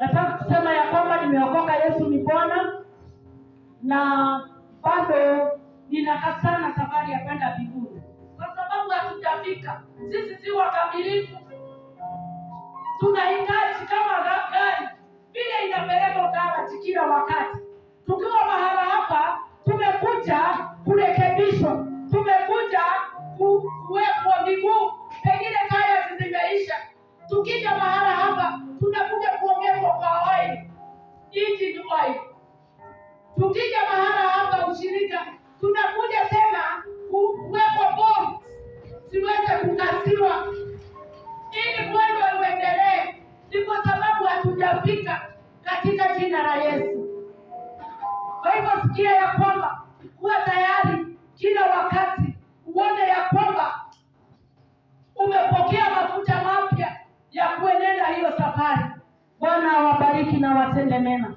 Nataka kusema ya kwamba nimeokoka, Yesu ni Bwana, na bado ninaka sana safari ya kwenda mbinguni, kwa sababu hatujafika. Sisi si wakamilifu, tunahitaji kama gari vile inapeleka ukarabati kila wakati. Tukiwa mahala hapa, tumekuja kurekebishwa, tumekuja kuwekwa miguu, pengine taya zimeisha. Tukija mahala hapa, tunakuja kuongezwa kwa oil, engine oil. Tukija mahala hapa ushirika, tunakuja tena kuwekwa bolt siweze kukasiwa ili mwendo uendelee. Ni kwa sababu hatujafika katika jina la Yesu. Kwa hivyo sikia ya kwamba kuwa tayari kila wakati, uone ya kwamba umepokea mafuta mapya ya kuenenda hiyo safari. Bwana awabariki na watende mema.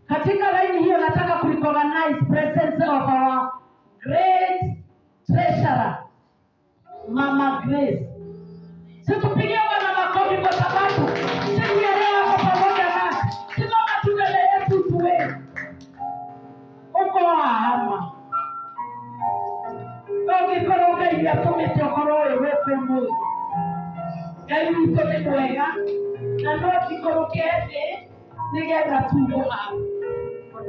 Katika laini hiyo nataka kurecognize presence of our great treasurer, Mama Grace. Situpigie Bwana makofi kwa sababu siku ya leo hapo pamoja nasi. Simama tu mbele yetu tuwe. Uko hama. Ukikoroga ili atumete okoroe wepe mwili. Gai utote mwega. Na no kikorokete nigeza tubo hapo.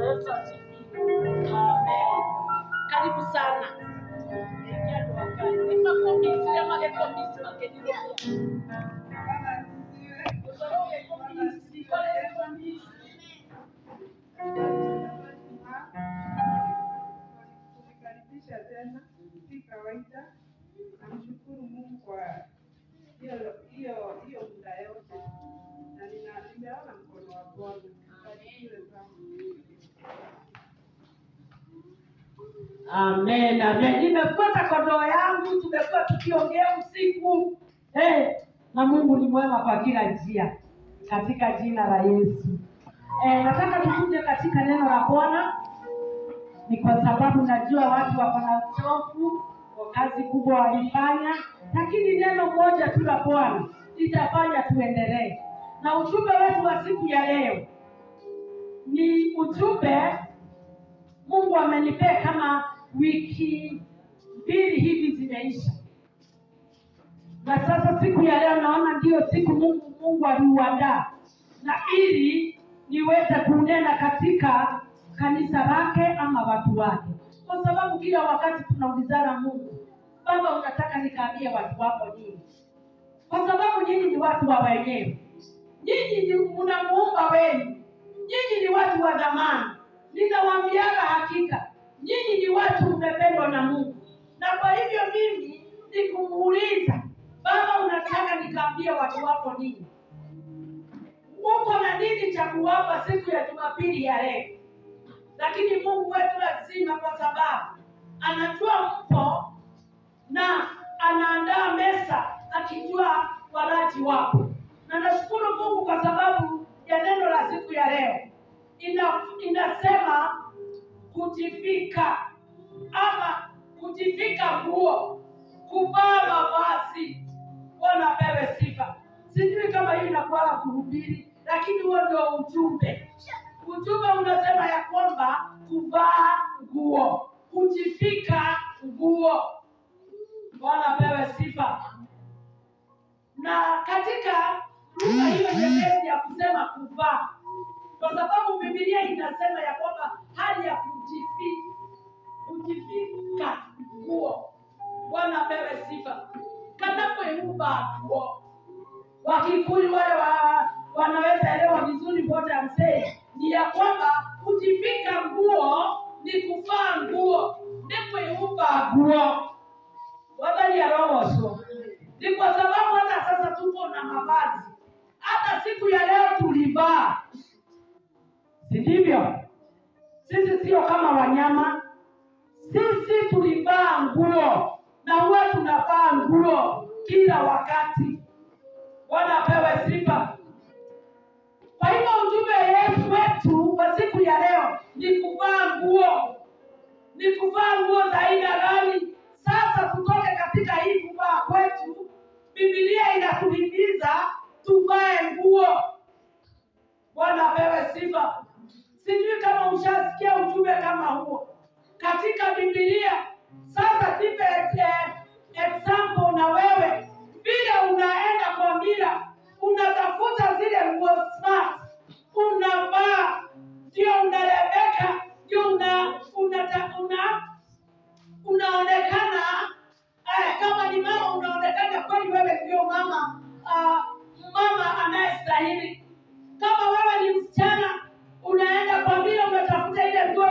Yesu asifiwe. Amen. Karibu sana. Kukaribisha tena, si kawaida. Namshukuru Mungu kwa hiyo muda yote, na nimeona mkono wa Bwana. Karibu sana. Amen, amen. Nimefuata kondoo yangu, tumekuwa tukiongea usiku. Na Mungu ni mwema kwa kila njia, katika jina la Yesu. Nataka tukuje katika neno la Bwana, ni kwa sababu najua watu wako na uchovu kwa kazi kubwa walifanya, lakini neno moja tu la Bwana litafanya tuendelee. Na ujumbe wetu wa siku ya leo ni ujumbe Mungu amenipea kama wiki 2 hivi zimeisha. Na sasa siku ya leo naona ndio siku Mungu aliuandaa, na ili niweze kunena katika kanisa lake ama watu wake. Kwa sababu kila wakati tunaulizana Mungu, Baba unataka nikaambie watu wako nini? Kwa sababu nyinyi ni watu wa wenyewe. Nyinyi ni mnamuumba wenu. Nyinyi ni watu wa zamani. Ninawaambiana hakika, nyinyi ni watu mmependwa na Mungu. Na kwa hivyo mimi nikumuuliza, Baba unataka nikaambie watu wako nini? Uko na nini cha kuwapa siku ya Jumapili ya leo? Lakini Mungu wetu lazima, kwa sababu anajua mpo na anaandaa meza akijua walaji wako. Na nashukuru Mungu kwa sababu ya neno la siku ya leo. Inasema kujivika ama kujivika nguo, kuvaa mavazi. Bwana apewe sifa. Sijui kama hii inakuwa kuhubiri, lakini huo ndio ujumbe. Ujumbe unasema ya kwamba kuvaa nguo, kujivika nguo. Bwana apewe sifa. Na katika lugha hiyo nyepesi ya kusema kuvaa, kwa sababu Biblia inasema ya kwamba hali ya kujivika nguo. Bwana apewe sifa. Kana kuiumba nguo. Wakikuyu wale wanaweza elewa vizuri what I'm saying. Ni ya kwamba kujivika nguo ni kuvaa nguo, ni kuiumba nguo. Wadhani ya roho sio. Ni kwa sababu hata sasa tuko na mavazi. Hata siku ya leo tulivaa. Si ndivyo? Sisi sio kama wanyama. Sisi tulivaa nguo, na huwa tunavaa nguo kila wakati. Bwana apewe sifa. Kwa hivyo ujumbe wetu wa siku ya leo ni kuvaa nguo. Ni kuvaa nguo za aina gani? Sasa tutoke katika hii kuvaa kwetu. Biblia inatuhimiza tuvae nguo. kama huo katika Biblia. Sasa tipe example na wewe vile unaenda kwa mila, unatafuta zile nguo smart, unavaa, ndio unarebeka, ndio unaonekana kama ni mama, unaonekana kweli wewe ndio mama, mama anayestahili. Kama wewe ni msichana, unaenda kwa mila, unatafuta ile nguo,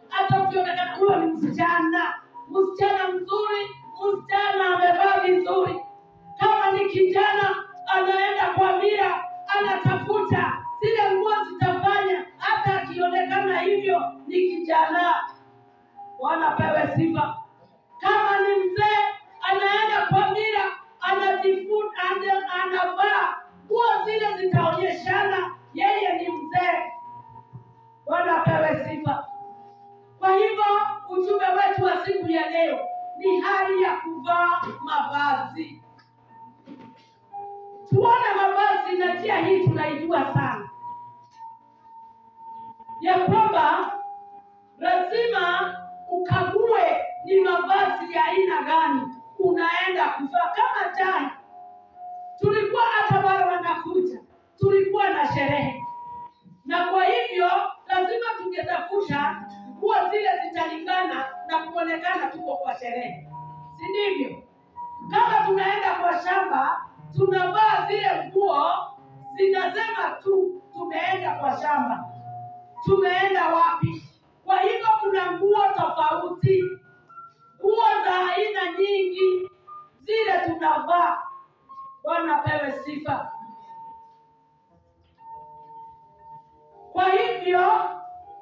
hata ukionekana huyo ni msichana mzuri, msichana amevaa vizuri. Kama ni kijana, anaenda kwa mila, anatafuta zile nguo zitafanya hata akionekana hivyo ni kijana. Bwana pewe sifa. Kama ni mzee, anaenda kwa mila, anajifunza, anavaa nguo zile zitaonyeshana yeye ni mzee. Bwana pewe sifa. Kwa hivyo ujumbe wetu wa siku ya leo ni hali ya kuvaa mavazi. Tuone mavazi, na njia hii tunaijua sana ya kwamba lazima ukague ni mavazi ya aina gani unaenda kuvaa. Kama jana tulikuwa hata wale wanakuja, tulikuwa na sherehe, na kwa hivyo lazima tungetafuta nguo zile zitalingana na kuonekana tuko kwa sherehe, si ndivyo? Kama tunaenda kwa shamba, tunavaa zile nguo zinasema tu tumeenda kwa shamba, tumeenda wapi. Kwa hivyo kuna nguo tofauti, nguo za aina nyingi zile tunavaa. Bwana pewe sifa. Kwa hivyo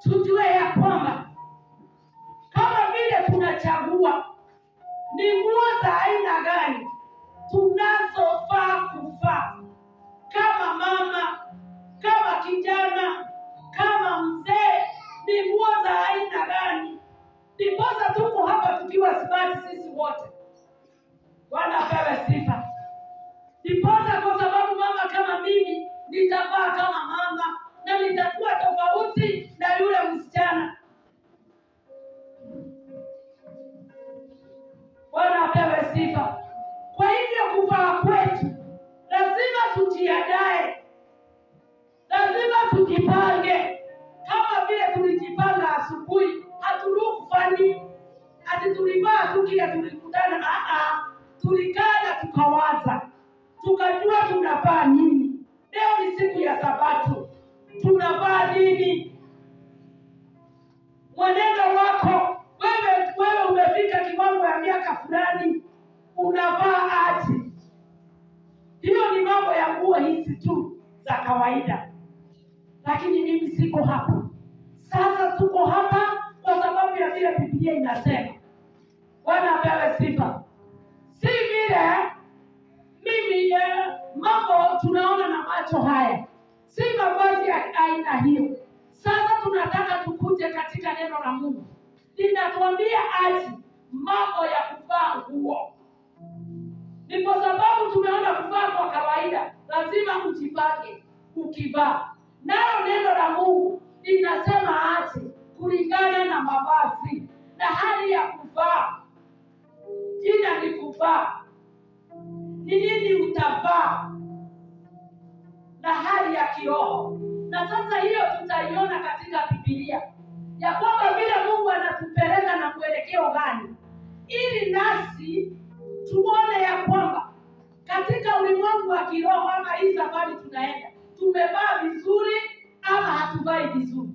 tujue ya kwamba kama vile tunachagua ni nguo za aina gani tunazofaa kuvaa, kama mama, kama kijana, kama mzee, ni nguo za aina gani, ndiposa tuko hapa tukiwa smart sisi wote. Bwana pewe sifa. Ndiposa kwa sababu mama kama mimi nitavaa kama mama na nitakuwa tofauti na yule msichana. Bwana pewe sifa. Kwa hivyo kuvaa kwetu lazima tujiandae, lazima tujipange. Kama vile tulijipanga asubuhi, haturukufani ati tulivaa tu kile tulikutana. Tulikaa na tukawaza, tukajua tunavaa nini. Leo ni siku ya Sabato, tunavaa nini? Mwenendo wako wewe umefika kiwango ya miaka fulani, unavaa aje? Hiyo ni mambo ya nguo hizi tu za kawaida. Lakini mimi siko hapa. Sasa tuko hapa kwa sababu ya vile Biblia inasema. Bwana apewe sifa. Si vile mimi mambo tunaona na macho haya, si mavazi ya aina hiyo. Sasa tunataka tukuje katika neno la Mungu, linatuambia aje mambo ya kuvaa nguo. Ni kwa sababu tumeona kuvaa kwa kawaida, lazima ujipange ukivaa. Nalo neno la Mungu linasema aje kulingana na mavazi na hali ya kuvaa. Jina ni kuvaa. Ni nini utavaa na hali ya kiroho. Na sasa hiyo tutaiona katika Biblia ya kwamba vile Mungu anatupeleka na mwelekeo gani, ili nasi tuone ya kwamba katika ulimwengu wa kiroho ama hii safari tunaenda, tumevaa vizuri ama hatuvai vizuri.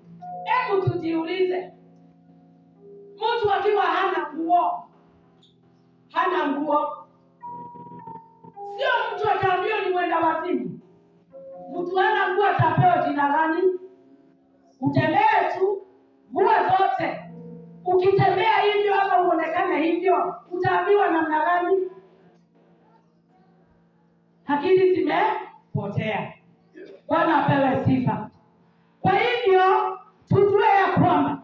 Hebu tujiulize, mtu akiwa hana nguo, sio mtu ataambiwa ni mwenda wazimu. Mtu hana nguo atapewa jina gani? Utembee tu nguo zote. Ukitembea hivyo ama uonekane hivyo, utaambiwa namna gani? Akili zimepotea. Bwana apewe sifa. Kwa hivyo tujue ya kwamba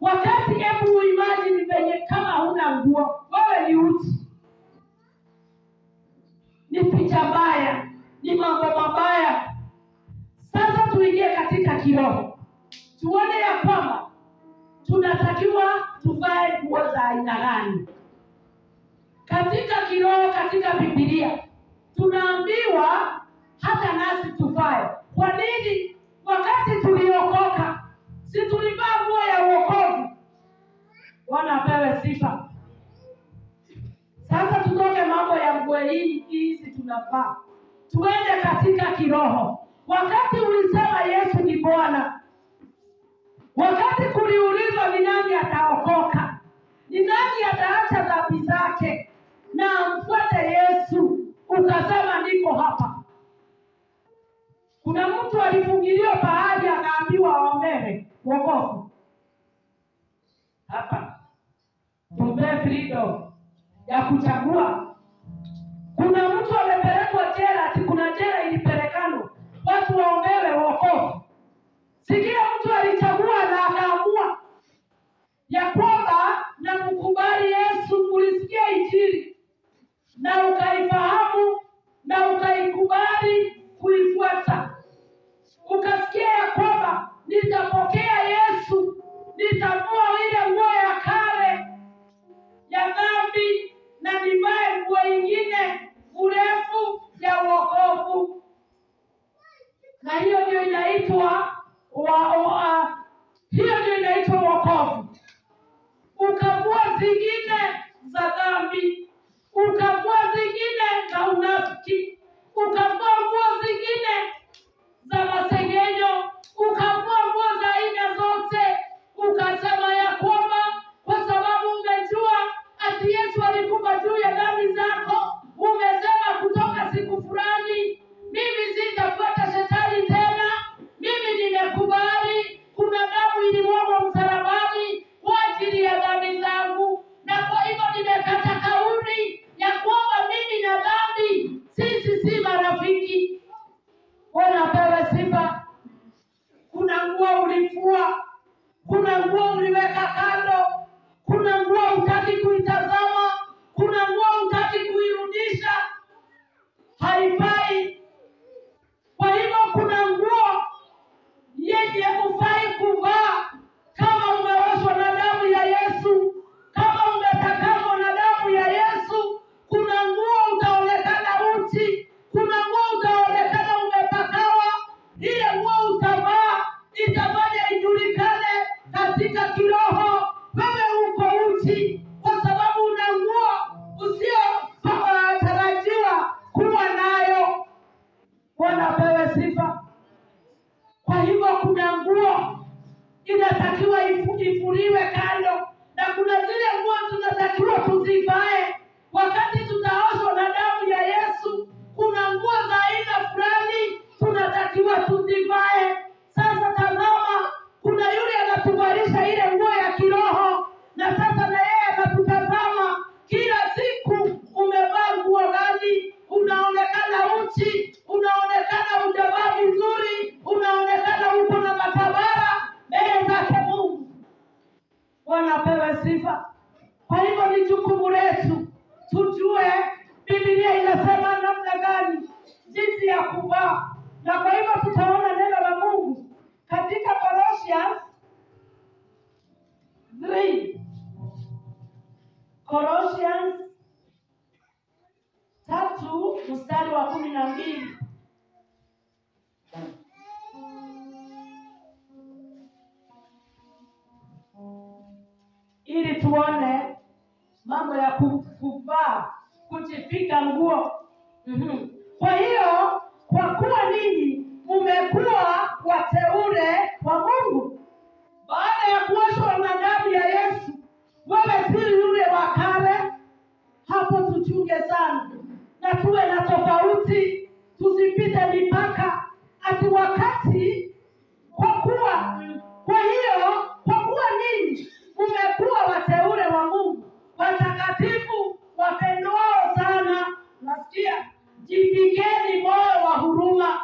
wakati, hebu imagine venye kama huna nguo, wewe ni uchi, ni picha mbaya, ni mambo mabaya. Sasa tuingie katika kiroho, tuone ya kwamba tunatakiwa tuvae nguo za aina gani? Katika kiroho, katika Biblia tunaambiwa hata nasi tuvae. Kwa nini? Wakati tuliokoka, si tulivaa nguo ya wokovu? Bwana apewe sifa. Sasa tutoke mambo ya nguo hizi tunavaa, tuende katika kiroho. Wakati ulisema Yesu ni Bwana, wakati kuliulizwa ni nani ataokoka, ni nani ataacha dhambi zake na amfuate Yesu, ukasema niko hapa. Kuna mtu alifungiliwa pahali akaambiwa aombewe wokovu. Hapa tupe freedom ya kuchagua. Kuna mtu amepelekwa jela, ati kuna jela ilipelekana watu waombewe wokovu. Si kila mtu alichagua na akaamua ya kwamba na mkubali Yesu. Ulisikia Injili na ukaifahamu na ukaikubali kuifuata, ukasikia ya kwamba nitapokea Yesu, nitavua ile nguo ya kale ya dhambi na nivae nguo ingine urefu ya wokovu. Na hiyo ndio inaitwa wokovu. Ukavua zingine za dhambi, ukavua zingine za unafiki, ukavua nguo zingine za masengenyo, ukavua nguo za aina zote, ukasema ya kwamba kwa sababu umejua ati Yesu alikufa juu ya dhambi zako, umesema kutoka siku fulani, mimi sitafuata shetani tena, mimi nimekubali kuna damu ilimwagwa msalabani kwa ajili ya dhambi zangu, na kwa hivyo nimekata kauli ya kwamba mimi na dhambi sisi si marafiki. Bwana apewe sifa. Kuna nguo ulifua, kuna nguo uliweka kando, kuna nguo hutaki kuitazama, kuna nguo hutaki kuirudisha, haifai. Kwa hivyo kuna nguo yenye hufai kuvaa kama umeoshwa na damu ya Yesu, kama umetakaswa na damu ya Yesu. Kuna nguo utaonekana uchi, kuna nguo utaonekana umepakawa. Ile nguo utavaa itafanya ijulikane katika kiroho wewe uko uchi, kwa sababu una nguo usiyotarajiwa kuwa nayo. Bwana apewe sifa. Kwa hivyo kuna nguo inatakiwa ifuliwe kando, na kuna zile nguo tunatakiwa tuzivae wakati tutaoshwa na damu ya Yesu. Kuna nguo za aina fulani tunatakiwa tuzivae. Sasa tazama, kuna yule anatuvalisha ile nguo ya kiroho, na sasa na yeye anatutazama kila siku, umevaa nguo gani? Unaonekana uchi, unaonekana hujavaa vizuri, unaonekana uko na matabara mbele zake Mungu. Bwana apewe sifa. Kwa hivyo ni jukumu letu tujue Biblia inasema namna gani jinsi ya kuvaa, na kwa hivyo tutaona neno la Mungu katika Colossians 3. Colossians 3 mstari wa 12. Ili tuone mambo ya kuvaa, kujipika nguo. Kwa hiyo, kwa kuwa ninyi mmekuwa wateule wa Mungu baada ya kuoshwa na damu ya Yesu, wewe si yule wa kale. Hapo tuchunge sana na tuwe na tofauti, tusipite mipaka ati wakati. Kwa kuwa ninyi mmekuwa wateule wa Mungu, watakatifu, wapendwao sana. Nasikia, jivikeni moyo wa huruma,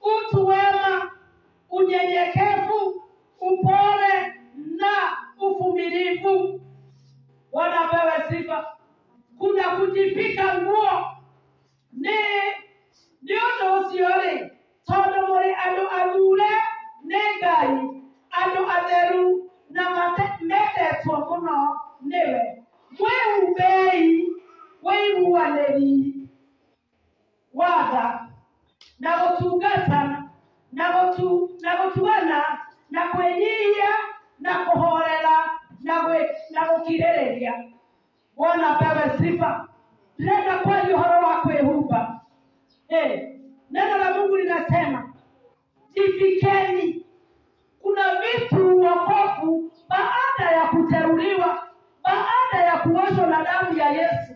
utu wema, unyenyekevu, upole na uvumilivu. Bwana apewe sifa. Kuna kujivika nguo ni ndio usione todo muri anu gwetana na gũtuana na kwĩnyihia na kũhorera na gũkirĩrĩria. Bwana apewe sifa. Nenda kwa uhoro wa kwĩhumba. Neno la Mungu linasema jifikeni. Kuna vitu wokovu baada ya kuteuliwa, baada ya kuoshwa na damu ya Yesu.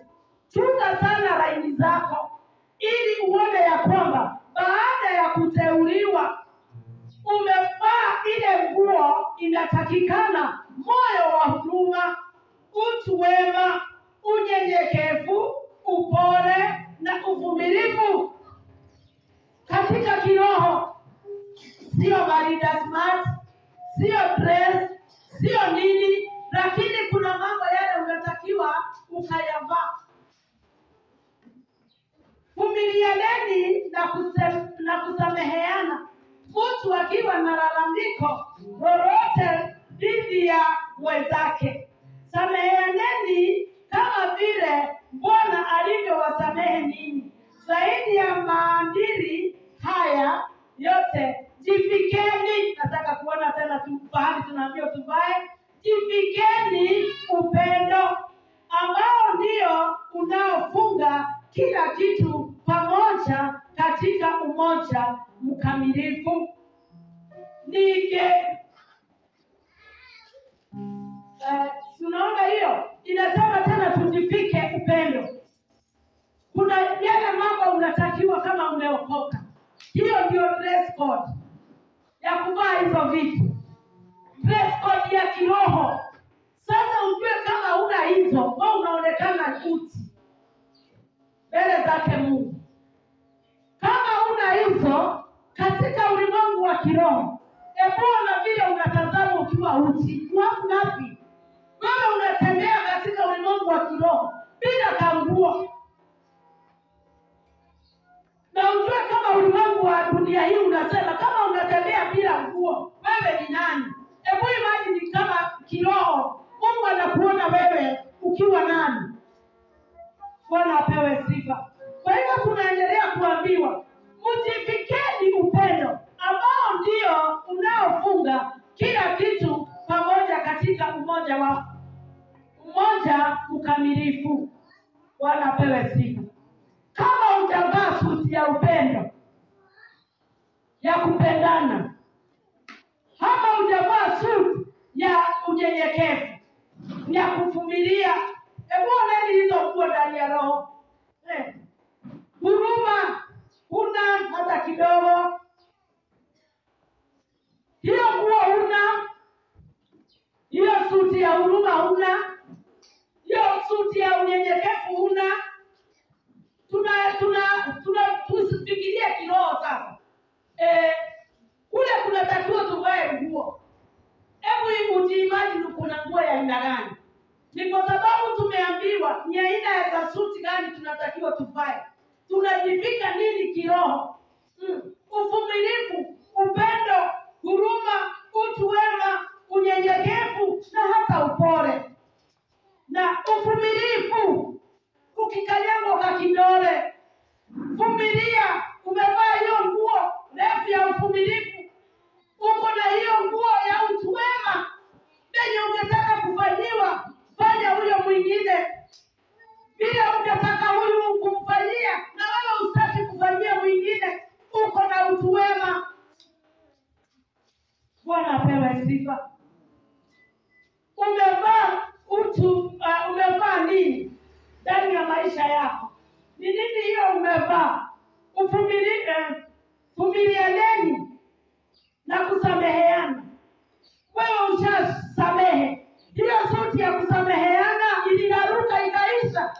Chunga sana laini zako ili uone ya kwamba baada ya kuteuliwa umevaa ile nguo inatakikana: moyo wa huruma, utu wema, unyenyekevu, upole na uvumilivu. Katika kiroho, sio barida smart, sio dress, sio nini, lakini kuna mambo yale unatakiwa ukayavaa. Vumilianeni na kusameheana, mtu akiwa na lalamiko lolote dhidi ya mwenzake. Sameheaneni kama vile Bwana alivyowasamehe ninyi. Zaidi ya maadili haya yote, jifikeni. Nataka kuona tena pahali tunaambiwa tuvae. Jifikeni upendo ambao ndio unaofunga kila kitu pamoja katika umoja mkamilifu. Tunaona hiyo inasema tena tujifike upendo. Kuna yale mambo unatakiwa kama umeokoka. Hiyo ndio dress code ya kuvaa hizo vitu, dress code ya kiroho. Sasa ujue kama una hizo, wewe unaonekana uchi mbele zake Mungu. Kama una hizo katika ulimwengu wa kiroho, ebona vile unatazama ukiwa uchi, wapi? Wewe unatembea katika ulimwengu wa kiroho bila kanguo. Na ujue kama ulimwengu wa dunia hii unasema kama unatembea bila nguo, wewe ni nani? Hebu imagine kama kiroho Mungu anakuona wewe ukiwa nani. Bwana apewe sifa. Kwa hivyo tunaendelea kuambiwa mjifikeni upendo ambao ndio unaofunga kila kitu pamoja katika umoja mkamilifu. Bwana apewe sifa. Kama utavaa suti ya upendo ya kupendana, kama utavaa suti ya unyenyekevu ya kuvumilia, hebu oneni hizo nguo ndani ya roho. Huruma huna hata kidogo. Hiyo nguo huna, hiyo suti ya huruma huna, hiyo suti ya unyenyekevu huna. Tusifikirie kiroho sasa. Kule kunatakiwa tuvae nguo. Hebu ujiimagine kuna nguo ya aina gani? Ni kwa sababu tumeambiwa ni aina za suti gani tunatakiwa tuvae. Tunajivika nini kiroho? Uvumilivu, upendo, huruma, utu wema, unyenyekevu na hata upole. Na uvumilivu, ukikanyagwa kwa kidole, vumilia. Umevaa hiyo nguo refu ya uvumilivu, uko na hiyo nguo ya utu wema. Yenye ungetaka kufanyiwa, fanya huyo mwingine vile ungetaka huyu kumfanyia, na wewe usitaki kufanyia mwingine, uko na utu wema. Bwana apewe sifa. Umevaa nini ndani ya maisha yako? Ni nini hiyo umevaa? Vumilianeni na kusameheana. Wewe ushasamehe, hiyo suti ya kusameheana ilinaruka ikaisha,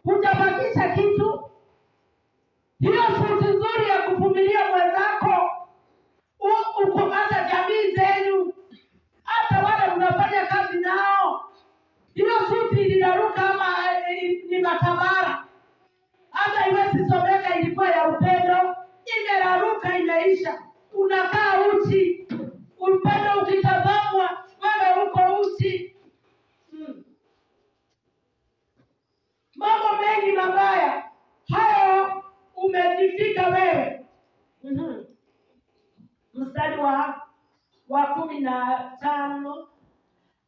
hujabakisha kitu. Hiyo suti nzuri ya kuvumilia mwenzako, uko hata jamii zenu, hata wale mnafanya kazi nao, hiyo suti ilinaruka ama ni matabara, hata iwezi someka ilikuwa ya upendo, imeraruka imeisha. Unakaa uchi, upendo ukitazamwa wewe uko uchi. Mambo mengi mabaya hayo umejifika wewe. mstari wa 15.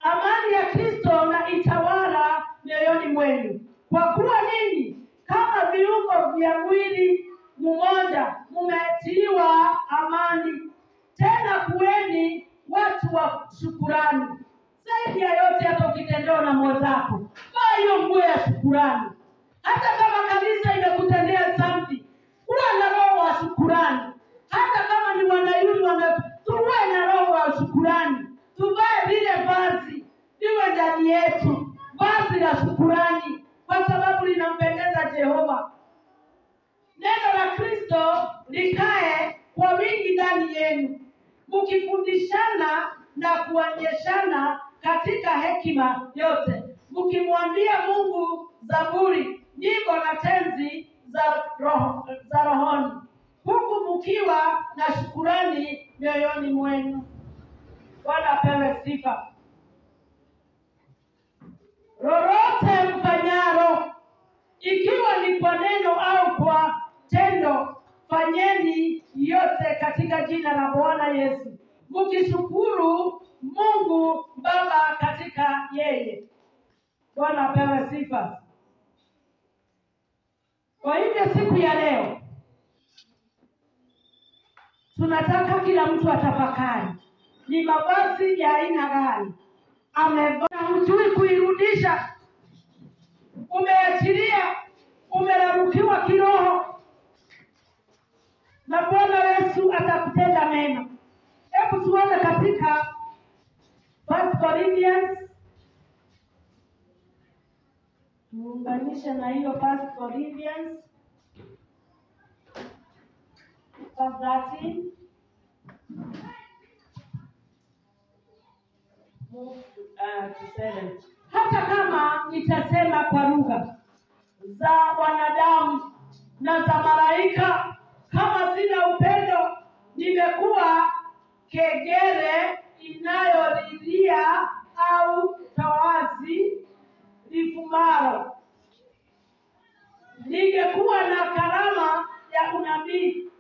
Amani ya Kristo na itawala mioyoni mwenu, kwa kuwa ninyi kama viungo vya mwili mmoja mmetiwa amani. Tena kuweni watu wa shukurani. Zaidi ya yote, hata ukitendewa na mwenzako, vaa hiyo nguo ya shukurani. Hata kama kanisa imekutendea dhambi, kuwa na roho wa shukurani. Hata kama ni wanayuni tuwe na roho wa shukurani. Tuvae lile vazi liwe ndani yetu, vazi la shukurani, kwa sababu linampendeza Jehova. Neno la Kristo likae kwa wingi ndani yenu, mkifundishana na kuonyeshana katika hekima yote, mkimwambia Mungu zaburi, nyimbo na tenzi za rohoni, huku mkiwa na shukurani mioyoni mwenu. Bwana apewe sifa. Lolote mfanyalo, ikiwa ni kwa neno au kwa tendo, fanyeni yote katika jina la Bwana Yesu, mkishukuru Mungu Baba katika yeye. Bwana apewe sifa. Kwa hivyo siku ya leo tunataka kila mtu atafakari ni mavazi ya aina gani amevaa. Hujui kuirudisha, umeachilia, umerarukiwa kiroho, na Bwana Yesu atakutenda mema. Hebu tuone katika 1 Corinthians, tuunganishe na hiyo 1 Corinthians 13. Hata kama nitasema kwa lugha za wanadamu na za malaika, kama sina upendo, nimekuwa kengele inayolilia au toazi lifumaro. Ningekuwa na karama ya unabii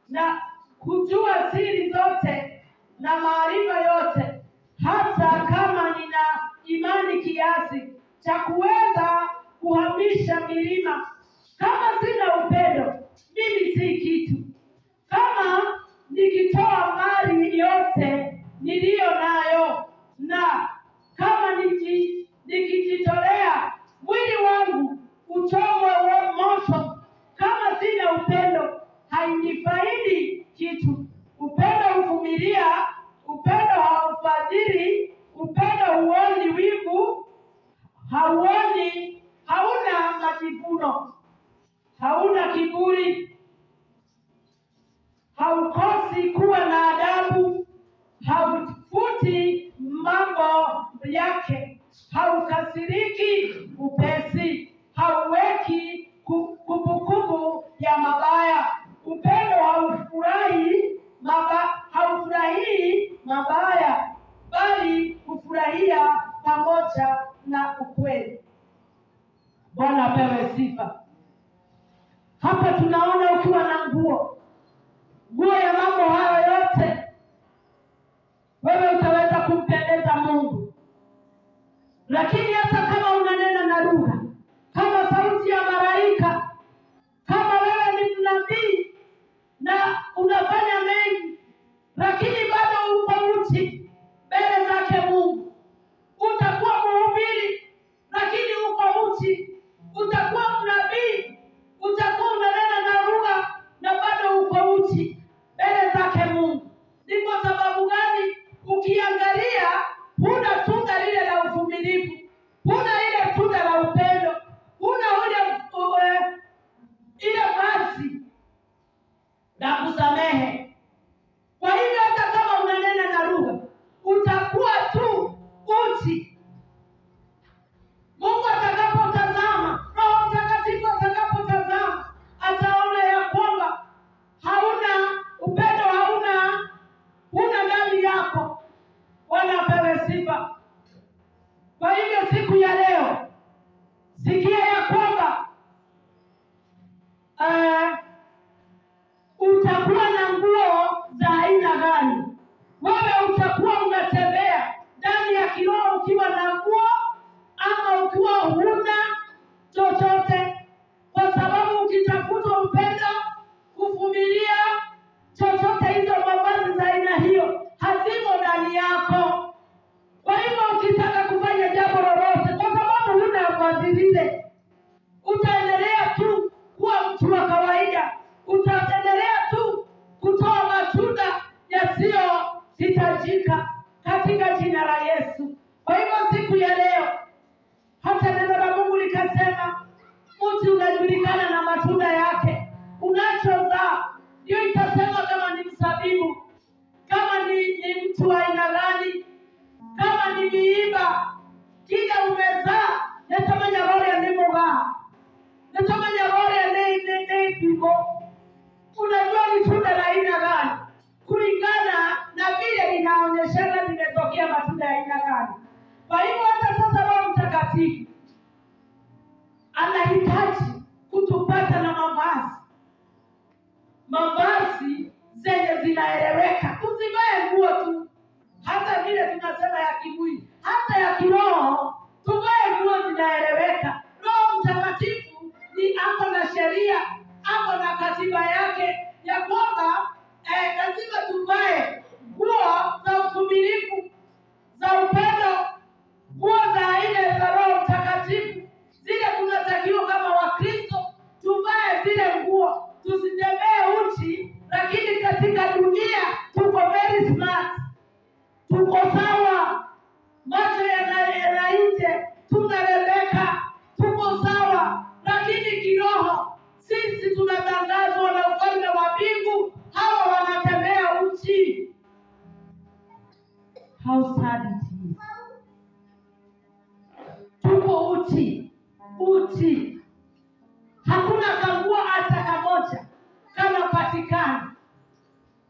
na kujua siri zote na maarifa yote, hata kama nina imani kiasi cha kuweza kuhamisha milima, kama sina upendo, mimi si kitu. Kama nikitoa mali yote niliyo nayo, na kama nikijitolea mwili wangu uchomwe moto, kama sina upendo, hainifaidi kitu. Upendo huvumilia, upendo haufadhili, upendo huoni wivu, hauna majivuno, hauna kiburi, haukosi kuwa na adabu, haufuti mambo yake, haukasiriki upesi, hauweki kumbukumbu ya mabaya. Upendo haufurahii mabaya, bali hufurahia pamoja na ukweli. Bwana apewe sifa. Hapa tunaona ukiwa na nguo ya mambo hayo yote, wewe utaweza kumpendeza Mungu. Lakini hata kama unanena na lugha, kama sauti ya malaika, kama wewe ni mnabii na unafanya mengi, lakini bado uko uchi mbele zake Mungu, utakuwa mhubiri lakini uko uchi, utakuwa mnabii, utakuwa unanena na lugha na bado uko uchi mbele zake Mungu. Ni kwa sababu gani? Ukiangalia huna tunda lile la uvumilivu, huna ile tunda la upendo, huna ile basi la kusamehe. Kwa hivyo hata itahitajika katika jina la Yesu. Kwa hivyo siku ya leo, hata neno la Mungu likasema mti unajulikana na matunda yake. Unachozaa ndio itasema kama ni mzabibu, kama ni mtu wa aina gani, kama ni miiba. Kile umezaa netamanya rore ni moga, netamanya rore ni pigo. Unajua ni tunda la aina gani kulingana na vile linaonyeshana limetokea matunda ya aina gani. Kwa hivyo hata sasa Roho Mtakatifu anahitaji kutupata na mavazi zenye zinaeleweka. Tusivae nguo tu, hata vile tunasema ya kimwili, hata ya kiroho tuvae nguo zinaeleweka. Roho Mtakatifu ni ako na sheria, ako na katiba yake ya kwamba lazima tuvae nguo za uvumilivu, za upendo, nguo za aina za Roho Mtakatifu. Zile tunatakiwa kama Wakristo tuvae zile nguo, tusitembee uchi. Lakini katika dunia tuko very smart, tuko sawa, macho yana nje, tunarembeka, tuko sawa. Lakini kiroho sisi tunatangazwa na ufalme wa mbingu, hawa wanatembea uchi. How sad it is. Tuko uchi. Hakuna kanguo hata kamoja kama patikana.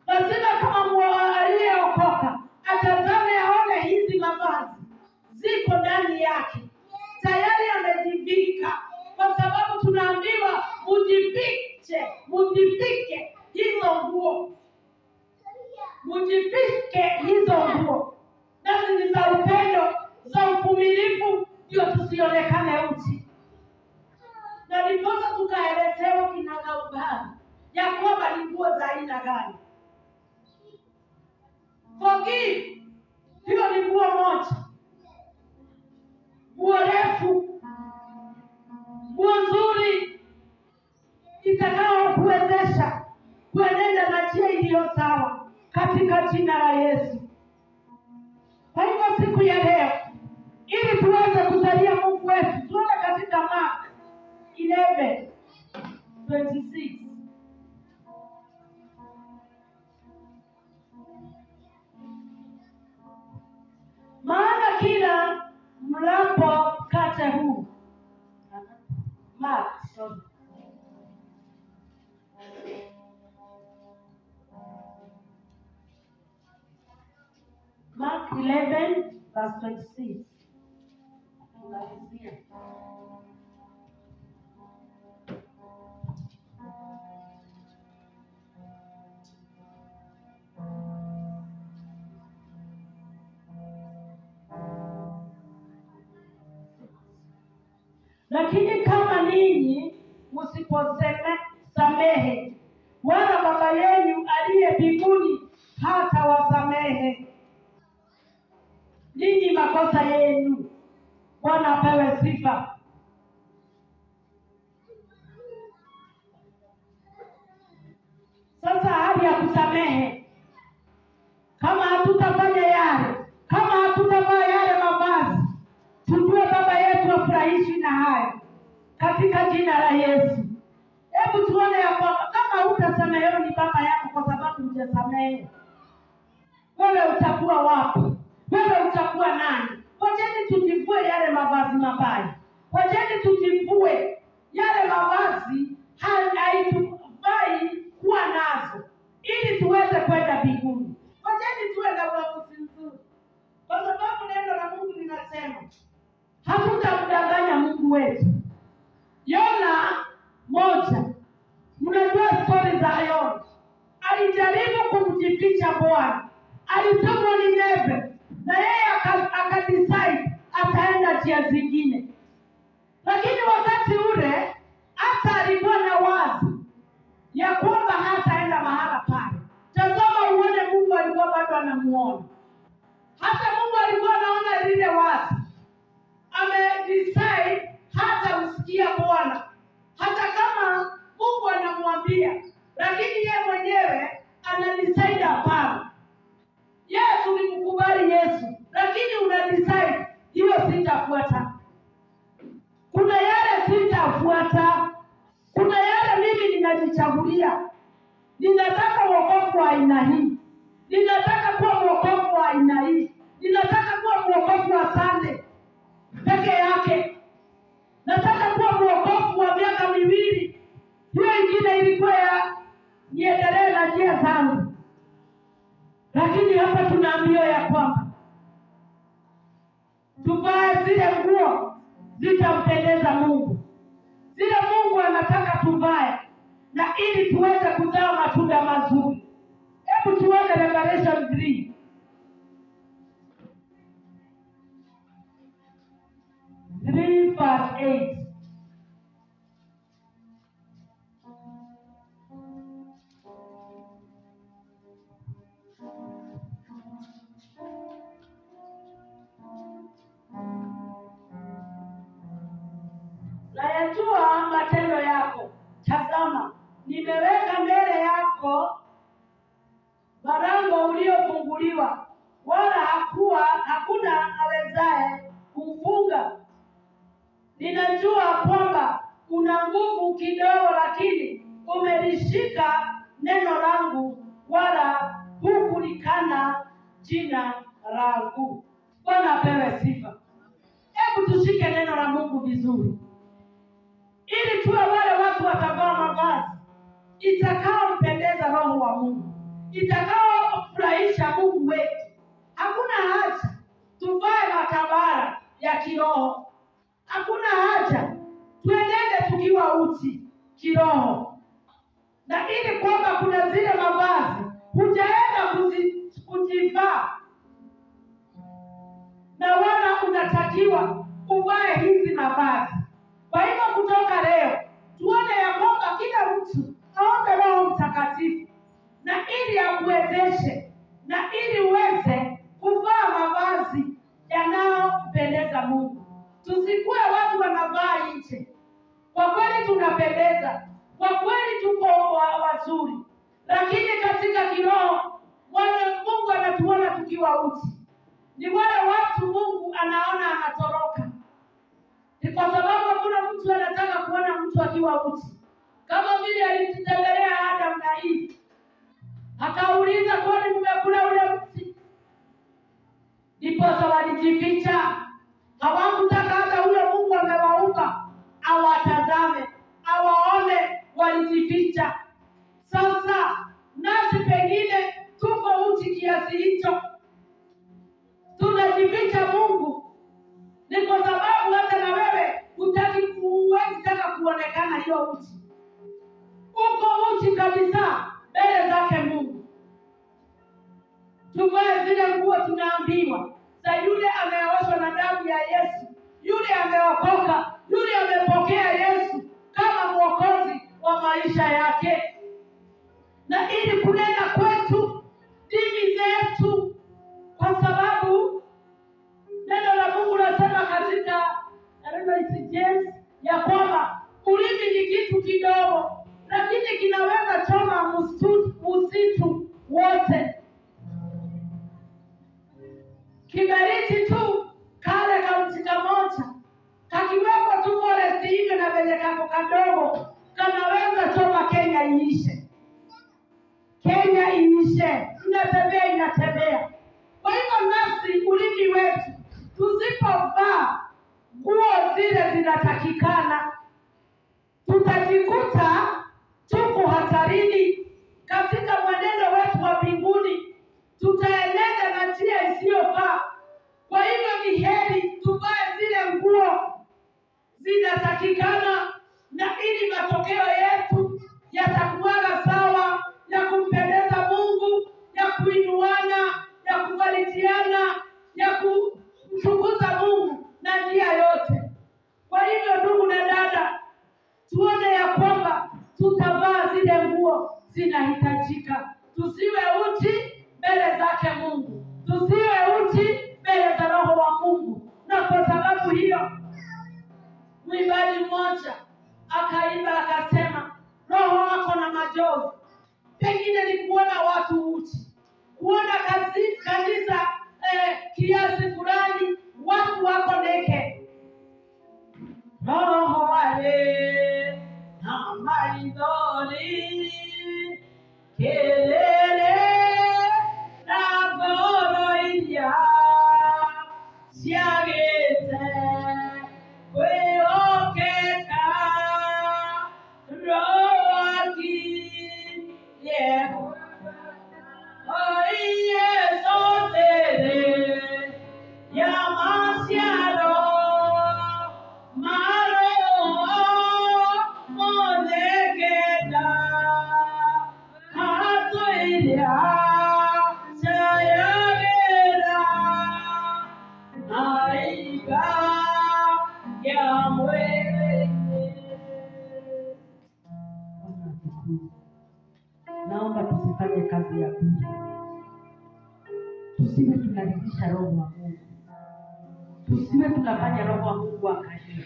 Lazima kama aliyeokoka atazame aone hizi mavazi ziko ndani yake, tayari amejivika, kwa sababu tunaambiwa mujivike hizo nguo, nazi ni za upendo, za uvumilivu, ndio tusionekane uchi. Na ndiposa tukaelezewa kinagaubaga ya kwamba ni nguo za aina gani. Forgive, hiyo ni nguo moja, nguo refu, nguo nzuri itakao kuwezesha kuenenda na njia iliyo sawa katika jina la Yesu. Kwa hivyo siku ya leo, ili tuweze kusalia Mungu wetu, tuone katika Mark 11:26. Maana kila mlapo mkate huu, Mark 11:26. Lakini kama ninyi msiposamehe, wala Baba yenu aliye mbinguni hata wasamehe ninyi makosa yenu. Bwana apewe sifa. Sasa hali ya kusamehe, kama hatutafanya yale, kama hatutavaa yale mavazi, tujue Baba yetu afurahishwi na hayo katika jina la Yesu. Hebu tuone ya kwamba kama hutasamehe ni baba yako, kwa sababu hujasamehe, wewe utakuwa wapi? Wewe utakuwa nani? Wacheni tujivue yale mavazi mabaya, wacheni tujivue yale mavazi haitufai kuwa nazo, ili tuweze kwenda mbinguni. Wacheni tuwe na uamuzi mzuri, kwa sababu neno la Mungu linasema hatutamdanganya Mungu wetu. Yona moja, mnajua stori za Yona. Alijaribu kumjificha Bwana, alitumwa Nineve, na yeye akadecide ataenda njia zingine. Lakini wakati ule hata alikuwa na wazi ya kwamba hataenda mahala pale. Tazama uone, Mungu alikuwa bado anamuona. Hata Mungu alikuwa anaona lile wazi, amedecide hata msikia Bwana, hata kama Mungu anamwambia, lakini yeye mwenyewe anadecide hapana. Yesu ni lakini una decide hiyo sitafuata. Kuna yale sitafuata, kuna yale mimi ninajichagulia. Ninataka wokovu wa aina hii, ninataka kuwa wokovu wa aina hii, ninataka kuwa wokovu wa Sunday peke yake, nataka kuwa wokovu wa miaka miwili, hiyo ingine ilikuwa ya niendelee na njia zangu. Lakini hapa tunaambiwa ya kwamba tuvae zile nguo zitampendeza Mungu, zile Mungu anataka tuvae, na ili tuweze kuzaa matunda mazuri. Hebu tuone Revelation 3. Verse 8. Nayajua matendo yako. Tazama, nimeweka mbele yako mlango uliofunguliwa, wala hakuna awezaye kumfunga. Ninajua kwamba una nguvu kidogo, lakini umelishika neno langu, wala hukulikana jina langu. Bwana apewe sifa. Hebu tushike neno la Mungu vizuri, ili tuwe wale watu watavaa mavazi itakaompendeza Roho wa Mungu, itakaofurahisha Mungu wetu. Hakuna haja tuvae matabara ya kiroho, hakuna haja tuenende tukiwa uchi kiroho, na ili kwamba kuna zile mavazi hujaenda kujivaa, na wala unatakiwa uvae hizi mavazi. Kwa hivyo kutoka leo tuone ya kwamba kila mtu aombe Roho Mtakatifu, na ili akuwezeshe, na ili uweze kuvaa mavazi yanayompendeza Mungu. Tusikuwe watu wanavaa nje. Kwa kweli tunapendeza, kwa kweli tuko wazuri, lakini katika kiroho Mungu anatuona tukiwa uchi. Ni wale watu Mungu anaona anatoroka. Ni kwa sababu hakuna mtu anataka kuona mtu akiwa uchi. Kama vile alimtembelea Adam na Eve, akauliza, kwani mmekula ule mti? Ndiposa walijificha. Hawakutaka hata ule Mungu amewaumba awatazame, awaone, walijificha. Sasa nasi pengine tuko uchi kiasi hicho, tunajificha Mungu. Ni kwa sababu hata na wewe huwezi taka kuonekana hiyo uchi. Uko uchi kabisa mbele zake Mungu. Tuvae zile nguo tunaambiwa za yule ameoshwa na damu ya Yesu, yule ameokoka, yule amepokea Yesu kama mwokozi wa maisha yake, na ili kunena kwetu dini zetu, kwa sababu neno la Mungu nasema katika James ya kwamba ulimi ni kitu kidogo, lakini kinaweza choma msitu wote. Kiberiti tu kale kamti kamoja kakiwekwa tu forest hivi na venye kako kadogo, kanaweza choma Kenya iishe. Kenya iishe, inatembea. Kwa hivyo nasi ulimi wetu tusipovaa nguo zile zinatakikana, tutajikuta tuko hatarini katika mwenendo wetu wa mbinguni. Tutaenenda na njia isiyofaa. Kwa hivyo ni heri tuvae zile nguo zinatakikana, na ili matokeo yetu yatakuwa sawa, ya kumpendeza Mungu, ya kuinuana, ya kufarijiana, ya kumtukuza Mungu na njia yote. Kwa hivyo ndugu na dada, tuone ya kwamba tutavaa zile nguo zinahitajika. Tusiwe uchi mbele zake Mungu, tusiwe uchi mbele za Roho wa Mungu. Na kwa sababu hiyo mwimbaji mmoja akaimba akasema, roho wako na majozi. Pengine ni kuona watu uchi, maithori kelele na ngoro iria ciagĩte kwĩhokeka roakirie oiye sotere ya maciaro maro mothekenda hatoiria cayagĩra aiga ya mwene. Naomba tusifanye kazi ya bure, tusiwe tunaridhisha roho wa Mungu, tusiwe tunafanya roho wa Mungu akalia,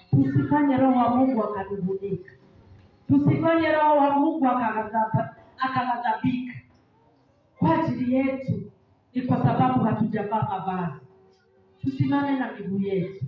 tusifanye roho wa Mungu akadubunika, tusifanye roho wa Mungu akaghadhabika kwa ajili yetu. Ni kwa sababu hatujavaa mavazi. Tusimame na miguu yetu.